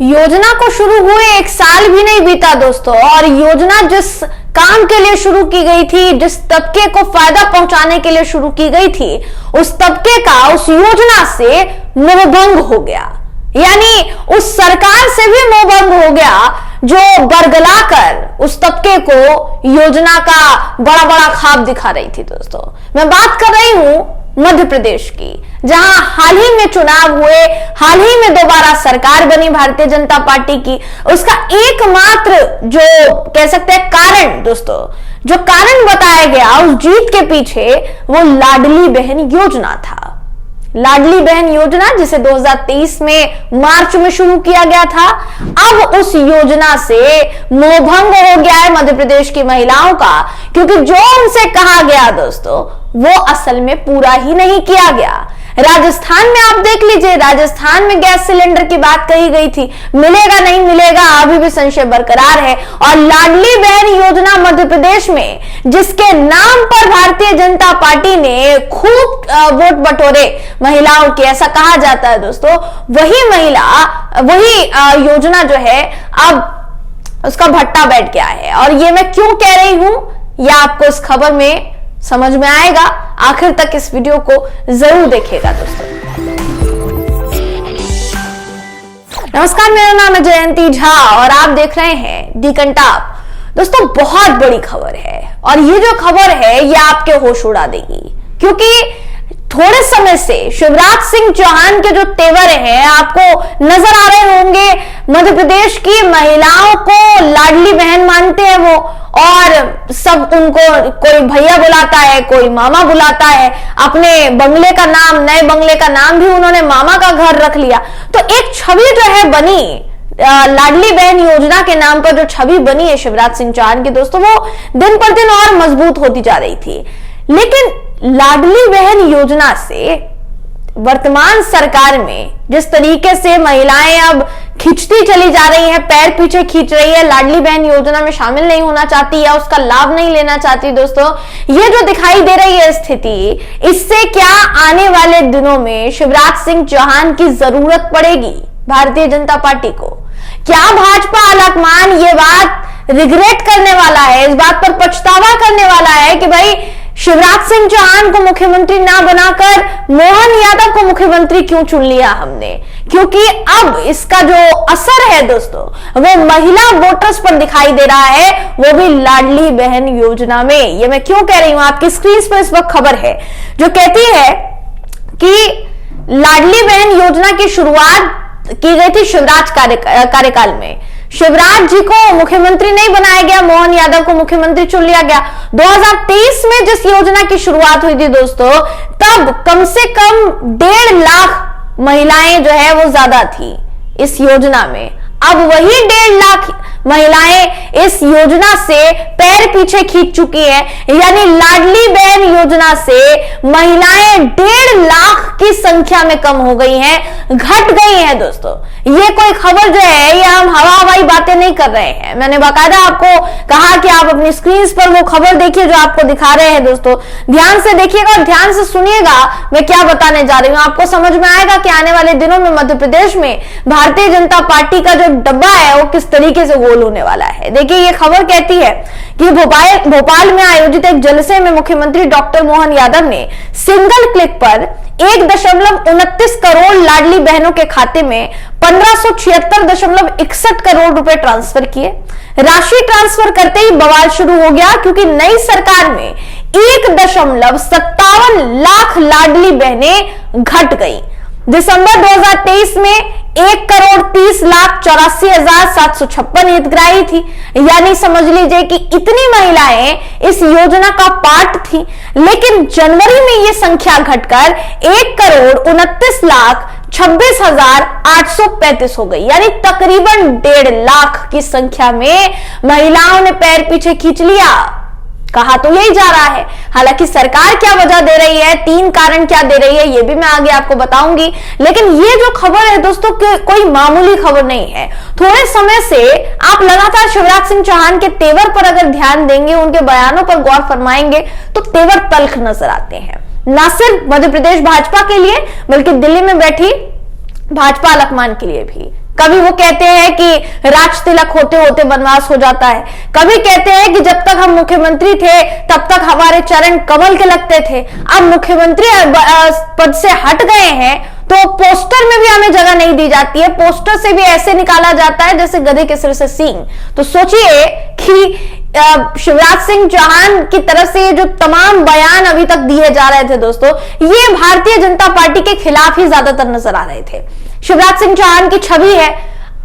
योजना को शुरू हुए 1 साल भी नहीं बीता दोस्तों, और योजना जिस काम के लिए शुरू की गई थी, जिस तबके को फायदा पहुंचाने के लिए शुरू की गई थी, उस तबके का उस योजना से मोहभंग हो गया। यानी उस सरकार से भी मोहभंग हो गया जो बरगलाकर उस तबके को योजना का बड़ा बड़ा ख्वाब दिखा रही थी। दोस्तों, मैं बात कर रही हूं मध्य प्रदेश की, जहां हाल ही में चुनाव हुए, हाल ही में दोबारा सरकार बनी भारतीय जनता पार्टी की। उसका एकमात्र जो कह सकते हैं कारण, दोस्तों, जो कारण बताया गया उस जीत के पीछे, वो लाडली बहन योजना था। लाडली बहन योजना जिसे 2023 में मार्च में शुरू किया गया था, अब उस योजना से मोहभंग हो गया है मध्य प्रदेश की महिलाओं का, क्योंकि जो उनसे कहा गया दोस्तों वो असल में पूरा ही नहीं किया गया। राजस्थान में आप देख लीजिए, राजस्थान में गैस सिलेंडर की बात कही गई थी, मिलेगा नहीं मिलेगा अभी भी संशय बरकरार है। और लाडली बहन योजना मध्य प्रदेश में, जिसके नाम पर भारतीय जनता पार्टी ने खूब वोट बटोरे महिलाओं के, ऐसा कहा जाता है दोस्तों, वही योजना जो है अब उसका भट्टा बैठ गया है। और ये मैं क्यों कह रही हूं, यह आपको इस खबर में समझ में आएगा। आखिर तक इस वीडियो को जरूर देखिएगा दोस्तों। नमस्कार, मेरा नाम है जयंती झा और आप देख रहे हैं डी-कंटाप। दोस्तों, बहुत बड़ी खबर है और ये जो खबर है ये आपके होश उड़ा देगी, क्योंकि थोड़े समय से शिवराज सिंह चौहान के जो तेवर हैं आपको नजर आ रहे होंगे। मध्य प्रदेश की महिलाओं को लाडली बहन मानते हैं वो, और सब उनको कोई भैया बुलाता है, कोई मामा बुलाता है। अपने बंगले का नाम, नए बंगले का नाम भी उन्होंने मामा का घर रख लिया। तो एक छवि जो है बनी लाडली बहन योजना के नाम पर, जो छवि बनी है शिवराज सिंह चौहान की दोस्तों, वो दिन पर दिन और मजबूत होती जा रही थी। लेकिन लाडली बहन योजना से वर्तमान सरकार में जिस तरीके से महिलाएं अब खिंचती चली जा रही हैं, पैर पीछे खींच रही है, लाडली बहन योजना में शामिल नहीं होना चाहती या उसका लाभ नहीं लेना चाहती दोस्तों, ये जो दिखाई दे रही है स्थिति, इससे क्या आने वाले दिनों में शिवराज सिंह चौहान की जरूरत पड़ेगी भारतीय जनता पार्टी को? क्या भाजपा आलाकमान ये बात रिग्रेट करने वाला है, इस बात पर पछतावा करने वाला है कि भाई शिवराज सिंह चौहान को मुख्यमंत्री ना बनाकर मोहन यादव को मुख्यमंत्री क्यों चुन लिया हमने? क्योंकि अब इसका जो असर है दोस्तों वो महिला वोटर्स पर दिखाई दे रहा है, वो भी लाडली बहन योजना में। ये मैं क्यों कह रही हूं, आपकी स्क्रीन पर इस वक्त खबर है जो कहती है कि लाडली बहन योजना की शुरुआत की गई थी शिवराज कार्यकाल में। शिवराज जी को मुख्यमंत्री नहीं बनाया गया, मोहन यादव को मुख्यमंत्री चुन लिया गया। 2023 में जिस योजना की शुरुआत हुई थी दोस्तों, तब कम से कम 1.5 लाख महिलाएं जो है वो ज्यादा थी इस योजना में। अब वही 1.5 लाख महिलाएं इस योजना से पैर पीछे खींच चुकी है, यानी लाडली बहन योजना से महिलाएं 1.5 लाख की संख्या में कम हो गई हैं, घट गई हैं दोस्तों। ये कोई खबर जो है ये हम हवाई बातें नहीं कर रहे हैं, मैंने बाकायदा आपको कहा कि आप अपनी स्क्रीन पर वो खबर देखिए जो आपको दिखा रहे हैं दोस्तों। ध्यान से देखिएगा और ध्यान से सुनिएगा मैं क्या बताने जा रही हूं, आपको समझ में आएगा कि आने वाले दिनों में मध्य प्रदेश में भारतीय जनता पार्टी का जो डब्बा है वो किस तरीके से गोल होने वाला है। देखिए, ये खबर कहती है कि भोपाल में आयोजित एक जलसे में मुख्यमंत्री डॉक्टर मोहन यादव ने सिंगल क्लिक पर 1.29 करोड़ लाडली बहनों के खाते में 1576.61 करोड़ रुपए ट्रांसफर किए। राशि ट्रांसफर करते ही बवाल शुरू हो गया, क्योंकि नई सरकार में 1.57 लाख लाडली बहनें घट गई। दिसंबर 2023 में 1,30,84,756 हितग्राही थी, यानी समझ लीजिए कि इतनी महिलाएं इस योजना का पार्ट थी। लेकिन जनवरी में यह संख्या घटकर 1,29,26,835 हो गई, यानी तकरीबन 1.5 लाख की संख्या में महिलाओं ने पैर पीछे खींच लिया। कहा तो यही जा रहा है, हालांकि सरकार क्या वजह दे रही है, 3 कारण क्या दे रही है, ये भी मैं आगे आपको बताऊंगी। लेकिन ये जो खबर है दोस्तों कोई मामूली खबर नहीं है। थोड़े समय से आप लगातार शिवराज सिंह चौहान के तेवर पर अगर ध्यान देंगे, उनके बयानों पर गौर फरमाएंगे तो तेवर तल्ख नजर आते हैं, न सिर्फ मध्य प्रदेश भाजपा के लिए बल्कि दिल्ली में बैठी भाजपा आलाकमान के लिए भी। कभी वो कहते हैं कि राज तिलक होते होते वनवास हो जाता है, कभी कहते हैं कि जब तक हम मुख्यमंत्री थे तब तक हमारे चरण कमल के लगते थे, अब मुख्यमंत्री पद से हट गए हैं तो पोस्टर में भी हमें जगह नहीं दी जाती है, पोस्टर से भी ऐसे निकाला जाता है जैसे गधे के सिर से सींग। तो सोचिए कि शिवराज सिंह चौहान की तरफ से जो तमाम बयान अभी तक दिए जा रहे थे दोस्तों, ये भारतीय जनता पार्टी के खिलाफ ही ज्यादातर नजर आ रहे थे। शिवराज सिंह चौहान की छवि है,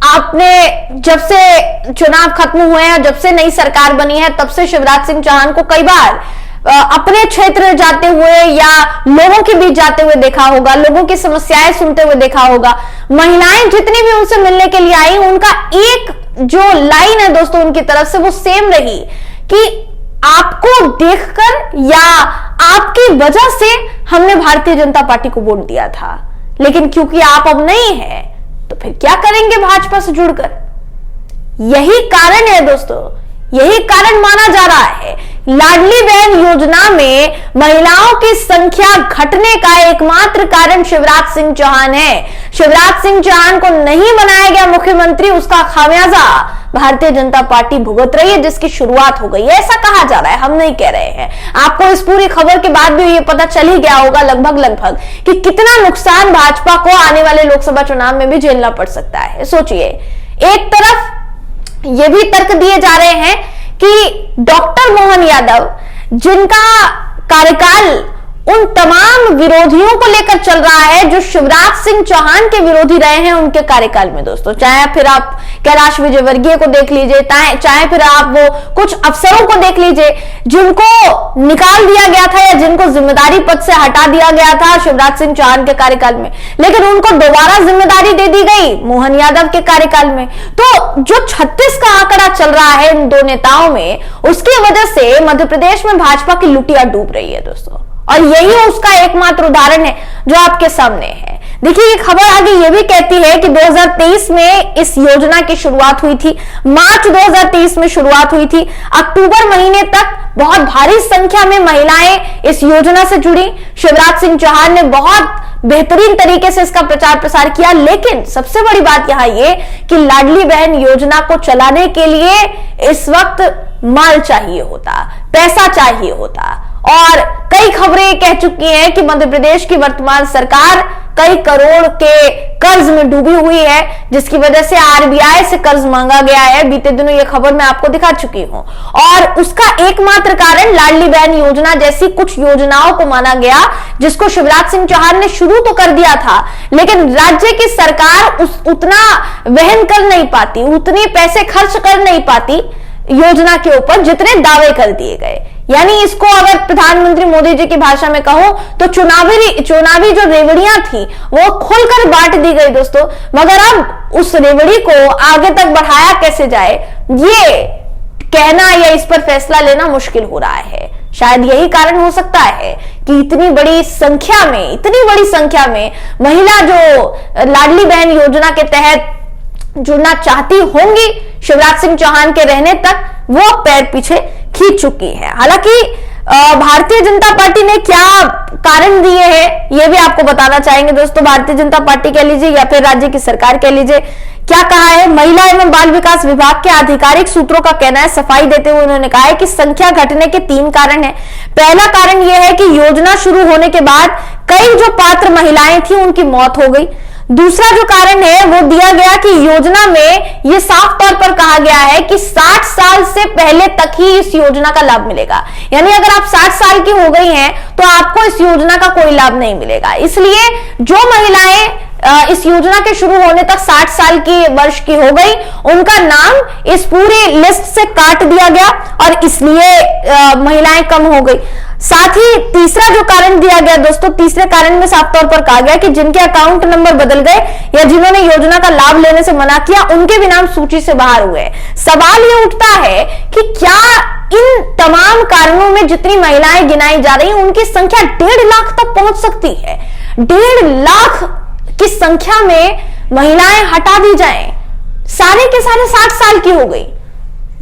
आपने जब से चुनाव खत्म हुए हैं, जब से नई सरकार बनी है, तब से शिवराज सिंह चौहान को कई बार अपने क्षेत्र जाते हुए या लोगों के बीच जाते हुए देखा होगा, लोगों की समस्याएं सुनते हुए देखा होगा। महिलाएं जितनी भी उनसे मिलने के लिए आई, उनका एक जो लाइन है दोस्तों उनकी तरफ से वो सेम रही कि आपको देखकर या आपकी वजह से हमने भारतीय जनता पार्टी को वोट दिया था, लेकिन क्योंकि आप अब नहीं है तो फिर क्या करेंगे भाजपा से जुड़कर। यही कारण है दोस्तों, यही कारण माना जा रहा है। लाडली बहन योजना में महिलाओं की संख्या घटने का एकमात्र कारण शिवराज सिंह चौहान है। शिवराज सिंह चौहान को नहीं बनाया गया मुख्यमंत्री, उसका खामियाजा भारतीय जनता पार्टी भुगत रही है, जिसकी शुरुआत हो गई है, ऐसा कहा जा रहा है, हम नहीं कह रहे हैं। आपको इस पूरी खबर के बाद भी ये पता चल ही गया होगा लगभग कि कितना नुकसान भाजपा को आने वाले लोकसभा चुनाव में भी झेलना पड़ सकता है। सोचिए, एक तरफ ये भी तर्क दिए जा रहे हैं कि डॉक्टर मोहन यादव, जिनका कार्यकाल उन तमाम विरोधियों को लेकर चल रहा है जो शिवराज सिंह चौहान के विरोधी रहे हैं उनके कार्यकाल में दोस्तों, चाहे फिर आप कैलाश विजयवर्गीय को देख लीजिए, चाहे फिर आप वो कुछ अफसरों को देख लीजिए जिनको निकाल दिया गया था या जिनको जिम्मेदारी पद से हटा दिया गया था शिवराज सिंह चौहान के कार्यकाल में, लेकिन उनको दोबारा जिम्मेदारी दे दी गई मोहन यादव के कार्यकाल में। तो जो 36 का आंकड़ा चल रहा है इन दो नेताओं में, उसकी वजह से मध्य प्रदेश में भाजपा की लुटिया डूब रही है दोस्तों, और यही उसका एकमात्र उदाहरण है जो आपके सामने है। देखिए, ये खबर आगे ये भी कहती है कि 2023 में इस योजना की शुरुआत हुई थी, मार्च 2023 में शुरुआत हुई थी, अक्टूबर महीने तक बहुत भारी संख्या में महिलाएं इस योजना से जुड़ी। शिवराज सिंह चौहान ने बहुत बेहतरीन तरीके से इसका प्रचार प्रसार किया, लेकिन सबसे बड़ी बात यहां ये कि लाडली बहन योजना को चलाने के लिए इस वक्त माल चाहिए होता, पैसा चाहिए होता, और कई खबरें कह चुकी हैं कि मध्य प्रदेश की वर्तमान सरकार कई करोड़ के कर्ज में डूबी हुई है, जिसकी वजह से आरबीआई से कर्ज मांगा गया है। बीते दिनों यह खबर मैं आपको दिखा चुकी हूं, और उसका एकमात्र कारण लाडली बहन योजना जैसी कुछ योजनाओं को माना गया, जिसको शिवराज सिंह चौहान ने शुरू तो कर दिया था, लेकिन राज्य की सरकार उतना वहन कर नहीं पाती, उतने पैसे खर्च कर नहीं पाती योजना के ऊपर जितने दावे कर दिए गए। यानी इसको अगर प्रधानमंत्री मोदी जी की भाषा में कहो तो चुनावी जो रेवड़ियां थी वो खोलकर बांट दी गई दोस्तों, मगर अब उस रेवड़ी को आगे तक बढ़ाया कैसे जाए, ये कहना या इस पर फैसला लेना मुश्किल हो रहा है। शायद यही कारण हो सकता है कि इतनी बड़ी संख्या में महिला जो लाडली बहन योजना के तहत जुड़ना चाहती होंगी शिवराज सिंह चौहान के रहने तक, वो पैर पीछे खींच चुकी है। हालांकि भारतीय जनता पार्टी ने क्या कारण दिए हैं ये भी आपको बताना चाहेंगे दोस्तों। भारतीय जनता पार्टी कह लीजिए या फिर राज्य की सरकार कह लीजिए, क्या कहा है। महिला एवं बाल विकास विभाग के आधिकारिक सूत्रों का कहना है, सफाई देते हुए उन्होंने कहा है कि संख्या घटने के 3 कारण हैं। पहला कारण यह है कि योजना शुरू होने के बाद कई जो पात्र महिलाएं थी उनकी मौत हो गई। दूसरा जो कारण है वो दिया गया कि योजना में ये साफ तौर पर कहा गया है कि 60 साल से पहले तक ही इस योजना का लाभ मिलेगा, यानी अगर आप 60 साल की हो गई हैं तो आपको इस योजना का कोई लाभ नहीं मिलेगा। इसलिए जो महिलाएं इस योजना के शुरू होने तक 60 साल की वर्ष की हो गई, उनका नाम इस पूरी लिस्ट से काट दिया गया और इसलिए महिलाएं कम हो गई। साथ ही तीसरा जो कारण दिया गया दोस्तों, तीसरे कारण में साफ तौर पर कहा गया कि जिनके अकाउंट नंबर बदल गए या जिन्होंने योजना का लाभ लेने से मना किया, उनके भी नाम सूची से बाहर हुए। सवाल ये उठता है कि क्या इन तमाम कारणों में जितनी महिलाएं गिनाई जा रही हैं उनकी संख्या 1.5 लाख तक पहुंच सकती है। 1.5 लाख की संख्या में महिलाएं हटा दी जाएं, सारे के सारे 60 साल की हो गई।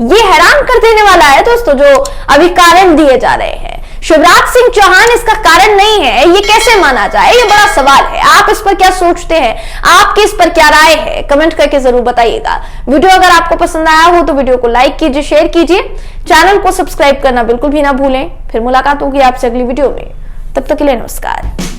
ये हैरान कर देने वाला है दोस्तों जो अभी कारण दिए जा रहे हैं। शिवराज सिंह चौहान इसका कारण नहीं है, ये कैसे माना जाए, ये बड़ा सवाल है। आप इस पर क्या सोचते हैं, आपकी इस पर क्या राय है, कमेंट करके जरूर बताइएगा। वीडियो अगर आपको पसंद आया हो तो वीडियो को लाइक कीजिए, शेयर कीजिए, चैनल को सब्सक्राइब करना बिल्कुल भी ना भूलें। फिर मुलाकात होगी आपसे अगली वीडियो में, तब तक के लिए नमस्कार।